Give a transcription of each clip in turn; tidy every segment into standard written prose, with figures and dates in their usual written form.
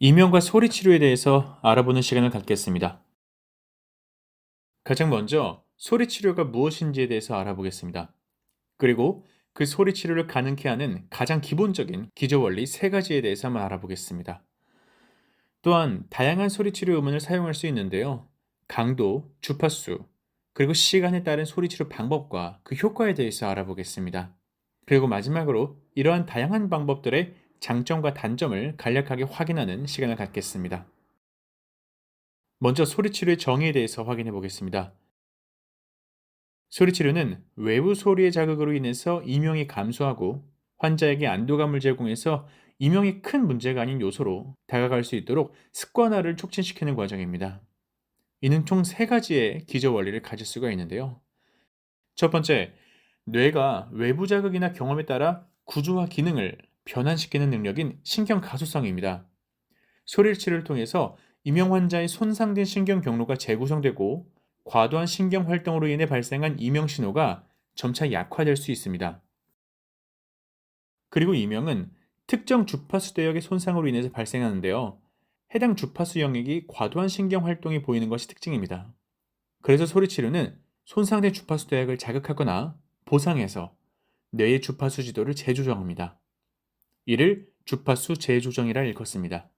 이명과 소리 치료에 대해서 알아보는 시간을 갖겠습니다. 가장 먼저 소리 치료가 무엇인지에 대해서 알아보겠습니다. 그리고 그 소리 치료를 가능케 하는 가장 기본적인 기저 원리 세 가지에 대해서 한번 알아보겠습니다. 또한 다양한 소리 치료 음원을 사용할 수 있는데요. 강도, 주파수, 그리고 시간에 따른 소리 치료 방법과 그 효과에 대해서 알아보겠습니다. 그리고 마지막으로 이러한 다양한 방법들의 장점과 단점을 간략하게 확인하는 시간을 갖겠습니다. 먼저 소리치료의 정의에 대해서 확인해 보겠습니다. 소리치료는 외부 소리의 자극으로 인해서 이명이 감소하고 환자에게 안도감을 제공해서 이명이 큰 문제가 아닌 요소로 다가갈 수 있도록 습관화를 촉진시키는 과정입니다. 이는 총 세 가지의 기저 원리를 가질 수가 있는데요. 첫 번째, 뇌가 외부 자극이나 경험에 따라 구조와 기능을 변환시키는 능력인 신경 가소성입니다. 소리 치료를 통해서 이명 환자의 손상된 신경 경로가 재구성되고 과도한 신경 활동으로 인해 발생한 이명 신호가 점차 약화될 수 있습니다. 그리고 이명은 특정 주파수 대역의 손상으로 인해서 발생하는데요. 해당 주파수 영역이 과도한 신경 활동이 보이는 것이 특징입니다. 그래서 소리 치료는 손상된 주파수 대역을 자극하거나 보상해서 뇌의 주파수 지도를 재조정합니다. 이를 주파수 재조정이라 일컫습니다.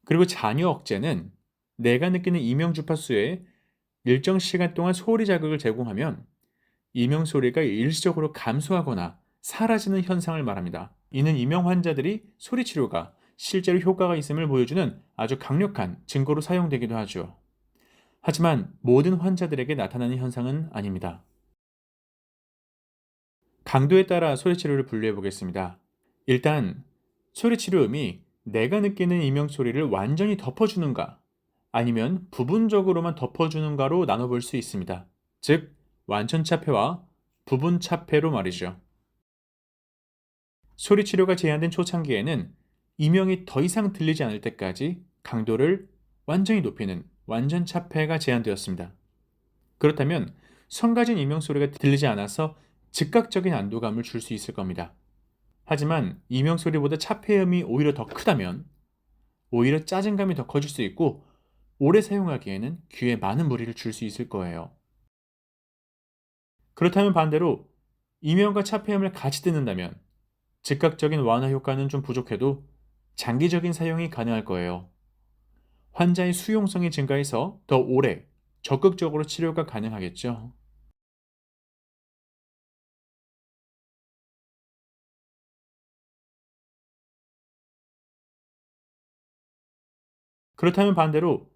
그리고 잔여 억제는 내가 느끼는 이명 주파수에 일정 시간 동안 소리 자극을 제공하면 이명 소리가 일시적으로 감소하거나 사라지는 현상을 말합니다. 이는 이명 환자들이 소리 치료가 실제로 효과가 있음을 보여주는 아주 강력한 증거로 사용되기도 하죠. 하지만 모든 환자들에게 나타나는 현상은 아닙니다. 강도에 따라 소리 치료를 분류해 보겠습니다. 일단 소리 치료음이 내가 느끼는 이명 소리를 완전히 덮어주는가 아니면 부분적으로만 덮어주는가로 나눠볼 수 있습니다. 즉, 완전 차폐와 부분 차폐로 말이죠. 소리 치료가 제한된 초창기에는 이명이 더 이상 들리지 않을 때까지 강도를 완전히 높이는 완전 차폐가 제한되었습니다. 그렇다면 성가진 이명 소리가 들리지 않아서 즉각적인 안도감을 줄 수 있을 겁니다. 하지만 이명 소리보다 차폐음이 오히려 더 크다면 오히려 짜증감이 더 커질 수 있고 오래 사용하기에는 귀에 많은 무리를 줄 수 있을 거예요. 그렇다면 반대로 이명과 차폐음을 같이 듣는다면 즉각적인 완화 효과는 좀 부족해도 장기적인 사용이 가능할 거예요. 환자의 수용성이 증가해서 더 오래 적극적으로 치료가 가능하겠죠. 그렇다면 반대로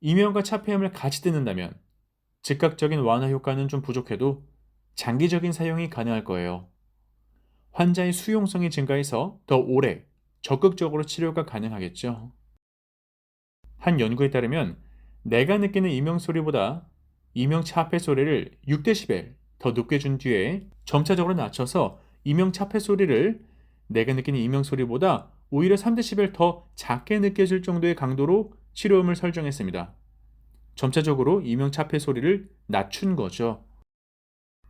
이명과 차폐음을 같이 듣는다면 즉각적인 완화 효과는 좀 부족해도 장기적인 사용이 가능할 거예요. 환자의 수용성이 증가해서 더 오래 적극적으로 치료가 가능하겠죠. 한 연구에 따르면 내가 느끼는 이명 소리보다 이명 차폐 소리를 6dB 더 높게 준 뒤에 점차적으로 낮춰서 이명 차폐 소리를 내가 느끼는 이명 소리보다 오히려 3dB 더 작게 느껴질 정도의 강도로 치료음을 설정했습니다. 점차적으로 이명 차폐 소리를 낮춘 거죠.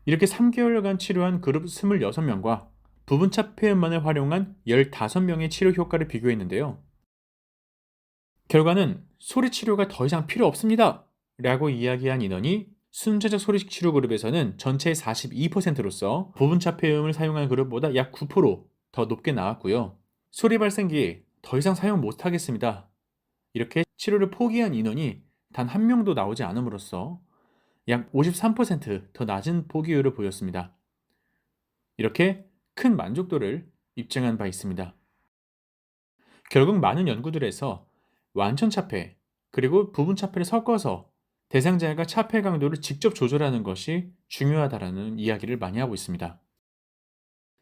이렇게 3개월간 치료한 그룹 26명과 부분 차폐음만을 활용한 15명의 치료 효과를 비교했는데요. 결과는 소리 치료가 더 이상 필요 없습니다. 라고 이야기한 인원이 순차적 소리 치료 그룹에서는 전체의 42%로서 부분 차폐음을 사용한 그룹보다 약 9%더 높게 나왔고요. 소리 발생기 더 이상 사용 못하겠습니다. 이렇게 치료를 포기한 인원이 단 한 명도 나오지 않음으로써 약 53%더 낮은 포기율을 보였습니다. 이렇게 큰 만족도를 입증한 바 있습니다. 결국 많은 연구들에서 완전 차폐 그리고 부분 차폐를 섞어서 대상자가 차폐 강도를 직접 조절하는 것이 중요하다라는 이야기를 많이 하고 있습니다.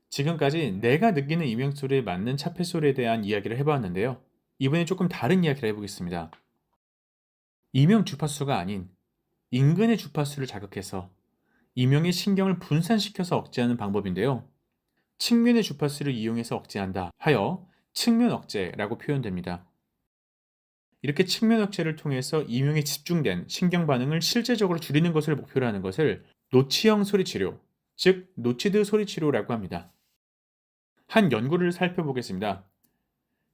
지금까지 내가 느끼는 이명 소리에 맞는 차폐 소리에 대한 이야기를 해보았는데요. 이번에 조금 다른 이야기를 해보겠습니다. 이명 주파수가 아닌 인근의 주파수를 자극해서 이명의 신경을 분산시켜서 억제하는 방법인데요. 측면의 주파수를 이용해서 억제한다 하여 측면 억제라고 표현됩니다. 이렇게 측면 억제를 통해서 이명에 집중된 신경 반응을 실제적으로 줄이는 것을 목표로 하는 것을 노치형 소리 치료, 즉 노치드 소리 치료라고 합니다. 한 연구를 살펴보겠습니다.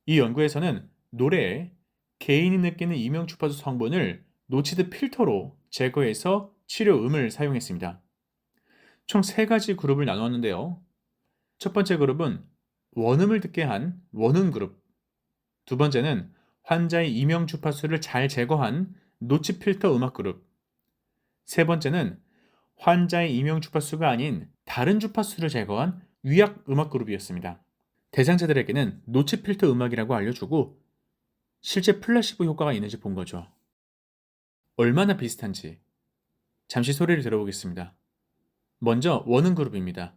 이 연구에서는 노래에 개인이 느끼는 이명 주파수 성분을 노치드 필터로 제거해서 치료음을 사용했습니다. 총 3가지 그룹을 나누었는데요. 첫 번째 그룹은 원음을 듣게 한 원음 그룹, 두 번째는 환자의 이명 주파수를 잘 제거한 노치 필터 음악 그룹, 세 번째는 환자의 이명 주파수가 아닌 다른 주파수를 제거한 위약 음악 그룹이었습니다. 대상자들에게는 노치 필터 음악이라고 알려주고 실제 플라시보 효과가 있는지 본 거죠. 얼마나 비슷한지 잠시 소리를 들어보겠습니다. 먼저 원음 그룹입니다.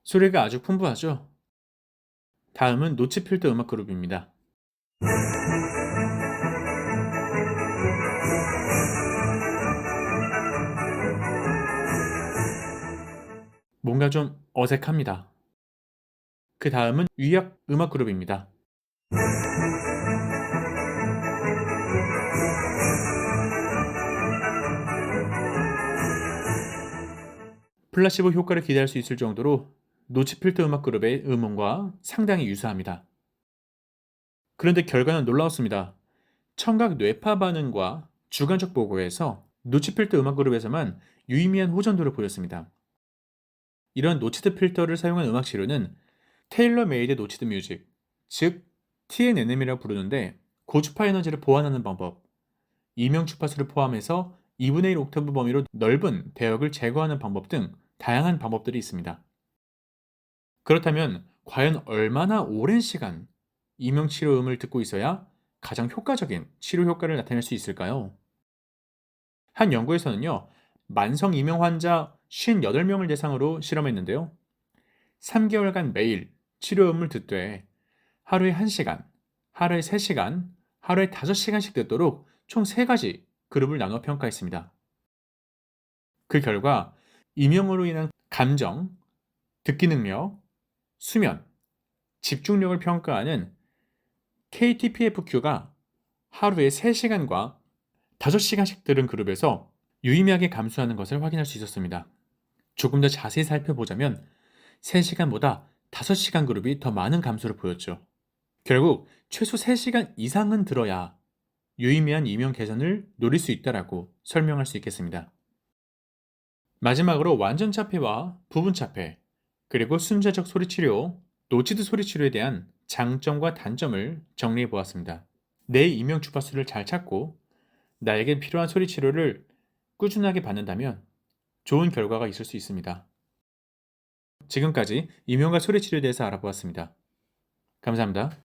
소리가 아주 풍부하죠? 다음은 노치 필터 음악 그룹입니다. 뭔가 좀 어색합니다. 그 다음은 위약 음악 그룹입니다. 플라시보 효과를 기대할 수 있을 정도로 노치 필터 음악 그룹의 음원과 상당히 유사합니다. 그런데 결과는 놀라웠습니다. 청각 뇌파 반응과 주관적 보고에서 노치 필터 음악 그룹에서만 유의미한 호전도를 보였습니다. 이런 노치드 필터를 사용한 음악 치료는 테일러 메이드 노치드 뮤직, 즉 TNNM이라고 부르는데 고주파 에너지를 보완하는 방법, 이명 주파수를 포함해서 2분의 1 옥타브 범위로 넓은 대역을 제거하는 방법 등 다양한 방법들이 있습니다. 그렇다면 과연 얼마나 오랜 시간 이명 치료음을 듣고 있어야 가장 효과적인 치료 효과를 나타낼 수 있을까요? 한 연구에서는요, 만성 이명 환자 58명을 대상으로 실험했는데요. 3개월간 매일 치료음을 듣되 하루에 1시간, 하루에 3시간, 하루에 5시간씩 듣도록 총 3가지 그룹을 나눠 평가했습니다. 그 결과 이명으로 인한 감정, 듣기 능력, 수면, 집중력을 평가하는 KTPFQ가 하루에 3시간과 5시간씩 들은 그룹에서 유의미하게 감소하는 것을 확인할 수 있었습니다. 조금 더 자세히 살펴보자면 3시간보다 5시간 그룹이 더 많은 감소를 보였죠. 결국 최소 3시간 이상은 들어야 유의미한 이명 개선을 노릴 수 있다라고 설명할 수 있겠습니다. 마지막으로 완전 차폐와 부분 차폐, 그리고 순차적 소리 치료, 노치드 소리 치료에 대한 장점과 단점을 정리해 보았습니다. 내 이명 주파수를 잘 찾고 나에게 필요한 소리 치료를 꾸준하게 받는다면 좋은 결과가 있을 수 있습니다. 지금까지 이명과 소리 치료에 대해서 알아보았습니다. 감사합니다.